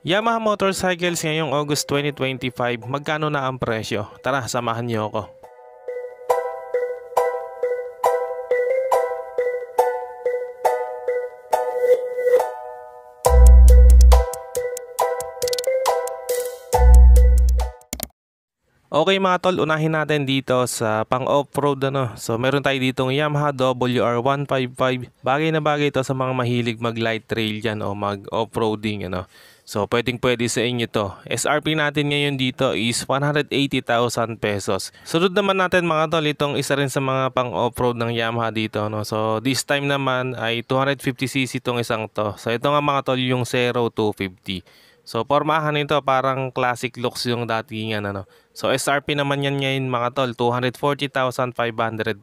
Yamaha Motorcycles ngayong August 2025, magkano na ang presyo? Tara, samahan niyo ako. Okay mga tol, unahin natin dito sa pang off-road ano. So meron tayo ditong Yamaha WR155. Bagay na bagay ito sa mga mahilig mag light trail dyan o mag off-roading ano. So pwedeng pwede sa inyo to. SRP natin ngayon dito is 180,000 pesos. Sunod naman natin mga tol, itong isa rin sa mga pang off-road ng Yamaha dito no. So this time naman ay 250cc itong isang to. So ito nga mga tol yung 0250. So pormahan nito parang classic looks yung datingan ano. So SRP naman yan ngayon mga tol, 240,500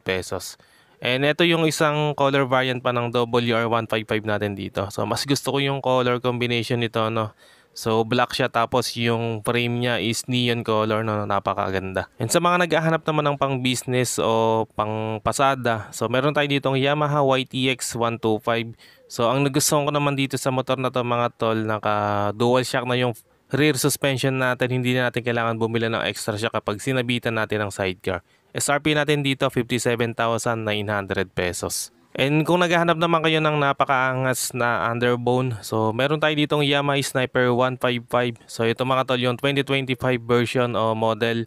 pesos. And ito yung isang color variant pa ng WR155 natin dito. So mas gusto ko yung color combination nito no. So black siya tapos yung frame niya is neon color no, napakaganda. And sa mga naghahanap naman ng pang business o pang pasada, so meron tayo ditong Yamaha YTX 125. So ang nagustuhan ko naman dito sa motor na to mga tol, naka dual shock na yung rear suspension natin, hindi na natin kailangan bumili ng extra shock kapag sinabitan natin ng sidecar. SRP natin dito 57,900 pesos. And kung naghahanap naman kayo ng napakaangas na underbone, so meron tayo ditong Yamaha Sniper 155. So ito mga tol yung 2025 version o model.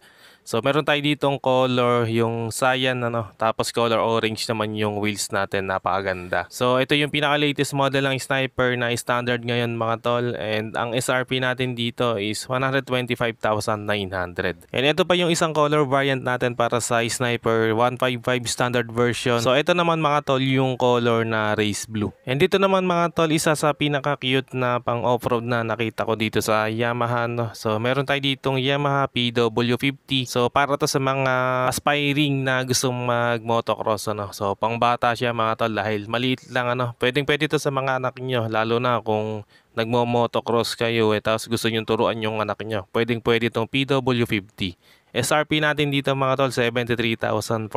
So meron tayo ditong color yung cyan ano, tapos color orange naman yung wheels natin, napakaganda. So ito yung pinaka latest model ng Sniper na standard ngayon mga tol, and ang SRP natin dito is 125,900. And ito pa yung isang color variant natin para sa Sniper 155 standard version. So ito naman mga tol yung color na race blue. And dito naman mga tol, isa sa pinaka cute na pang off-road na nakita ko dito sa Yamaha no. So meron tayo ditong Yamaha PW50. So para to sa mga aspiring na gustong mag motocross ano. So pangbata siya mga tol dahil maliit lang ano. Pwedeng pwede to sa mga anak niyo, lalo na kung nagmo-motocross kayo tapos gusto niyo turuan yung anak niyo. Pwedeng pwede tong PW50. SRP natin dito mga tol 73,400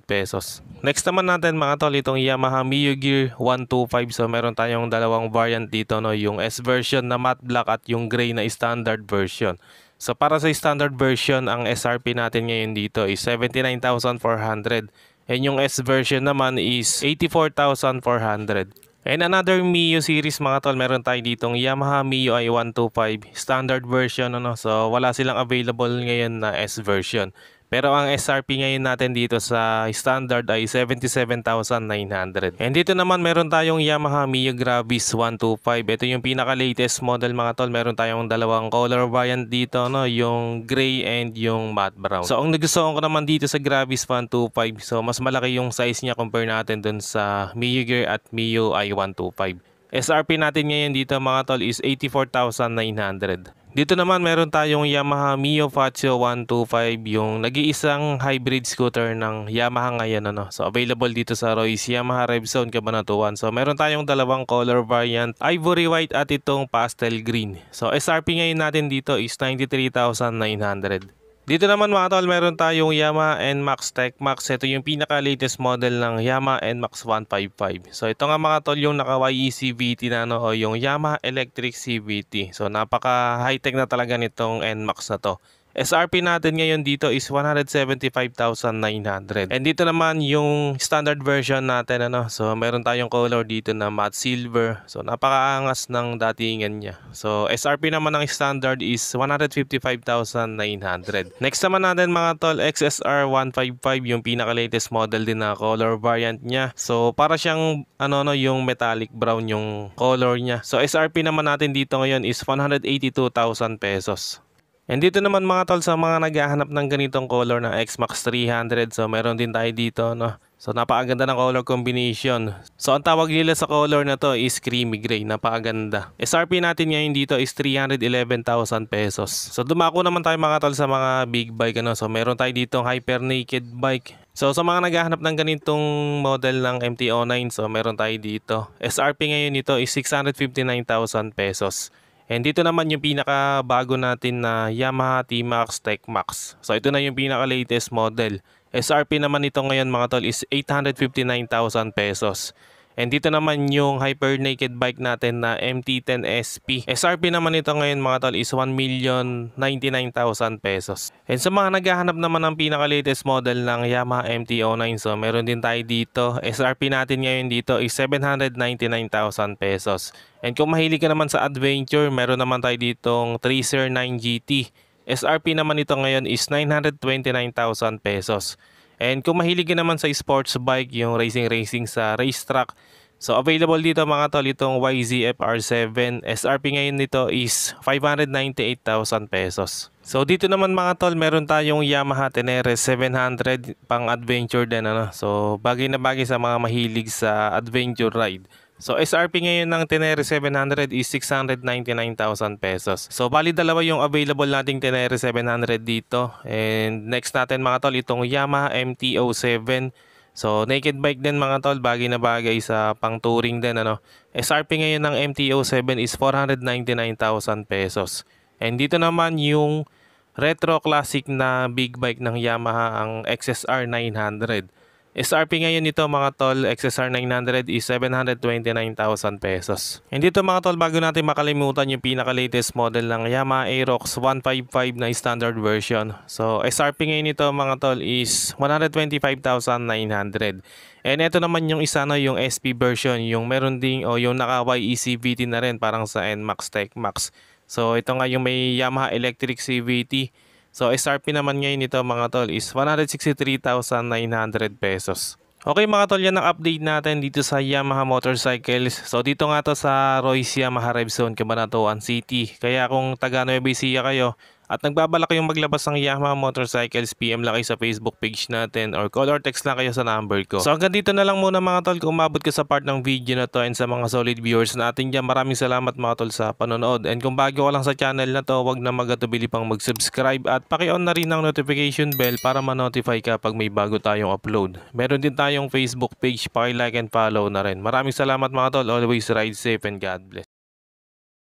pesos. Next naman natin mga tol itong Yamaha Mio Gear 125. So meron tayong dalawang variant dito no, yung S version na matte black at yung gray na standard version. So para sa standard version, ang SRP natin ngayon dito is 79,400. And yung S version naman is 84,400. And another Mio series mga tol, meron tayo ditong Yamaha Mio i125 standard version ano. So wala silang available ngayon na S version. Pero ang SRP ngayon natin dito sa standard ay 77,900. And dito naman meron tayong Yamaha Mio Gravis 125. Ito yung pinaka latest model mga tol. Meron tayong dalawang color variant dito no, yung gray and yung matte brown. So ang nagustuhan ko naman dito sa Gravis 125, so mas malaki yung size niya compare natin dun sa Mio Gear at Mio i125. SRP natin ngayon dito mga tol is 84,900. Dito naman meron tayong Yamaha Mio Fazio 125, yung nag-iisang hybrid scooter ng Yamaha ngayon ano. So available dito sa Royce Yamaha Revzone Cabanatuan. So meron tayong dalawang color variant, ivory white at itong pastel green. So SRP ngayon natin dito is 93,900. Dito naman mga tol, meron tayong Yamaha NMAX Tech Max. Ito yung pinaka latest model ng Yamaha NMAX 155. So ito nga mga tol yung naka YE CVT na no, o yung Yamaha Electric CVT. So napaka high tech na talaga nitong NMAX na to. SRP natin ngayon dito is 175,900. And dito naman yung standard version natin ano. So meron tayong color dito na matte silver. So napakaangas ng datingan niya. So SRP naman ng standard is 155,900. Next naman natin mga tol, XSR 155, yung pinaka latest model din na color variant niya. So para siyang ano no, yung metallic brown yung color niya. So SRP naman natin dito ngayon is 182,000 pesos. And dito naman mga tol, sa mga naghahanap ng ganitong color na X-Max 300, so meron din tayo dito no. So napakaganda ng color combination. So ang tawag nila sa color na to is creamy gray, napakaganda. SRP natin ngayon dito is 311,000 pesos. So dumako naman tayo mga tol sa mga big bike ano. So meron tayo dito hyper naked bike. So sa mga naghahanap ng ganitong model ng MT-09, so meron tayo dito. SRP ngayon nito is 659,000 pesos. And dito naman yung pinaka bago natin na Yamaha T-Max Tech Max. So ito na yung pinaka latest model. SRP naman ito ngayon mga tol is 859,000 pesos. And dito naman yung hyper naked bike natin na MT-10 SP. SRP naman ito ngayon mga tol is 1,099,000 pesos. And sa mga naghahanap naman ng pinaka-latest model ng Yamaha MT-09, so meron din tayo dito. SRP natin ngayon dito is 799,000 pesos. And kung mahilig ka naman sa adventure, meron naman tayo ditong Tracer 9 GT. SRP naman ito ngayon is 929,000 pesos. And kung mahilig ka naman sa sports bike, yung racing sa racetrack, so available dito mga tol itong YZF R7. SRP ngayon nito is 598,000 pesos. So dito naman mga tol, meron tayong Yamaha Tenere 700 pang adventure din ano. So bagay na bagay sa mga mahilig sa adventure ride. So SRP ngayon ng Tenere 700 is 699,000 pesos. So bali dalawa yung available nating Tenere 700 dito. And next natin mga tol itong Yamaha MT-07. So naked bike din mga tol, bagay na bagay sa pang touring din ano. SRP ngayon ng MT-07 is 499,000 pesos. And dito naman yung retro classic na big bike ng Yamaha ang XSR 900. SRP ngayon nito mga tol, XSR 900 is 729,000 pesos. And dito mga tol, bago natin makalimutan yung pinaka-latest model ng Yamaha Aerox 155 na standard version. So SRP ngayon nito mga tol is 125,900. And ito naman yung isa na yung SP version, yung meron ding o yung naka-YE CVT na rin parang sa NMAX TechMax. So ito nga yung may Yamaha Electric CVT. So SRP naman ngayon nito mga tol is 163,900 pesos. Okay mga tol, yan ang update natin dito sa Yamaha Motorcycles. So dito nga to sa Royce Yamaha Rev Zone, Cabanatuan City. Kaya kung taga Nueva Ecija kayo at nagbabalak kayong maglabas ng Yamaha Motorcycles, PM lang kayo sa Facebook page natin or call or text lang kayo sa number ko. So hanggang dito na lang muna mga tol, kung umabot ka sa part ng video na to, and sa mga solid viewers natin dyan, maraming salamat mga tol sa panonood. And kung bago ka lang sa channel na to, wag na magatubili pang mag-subscribe at paki-on na rin ang notification bell para ma-notify ka pag may bago tayong upload. Meron din tayong Facebook page, paki-like and follow na rin. Maraming salamat mga tol, always ride safe and God bless.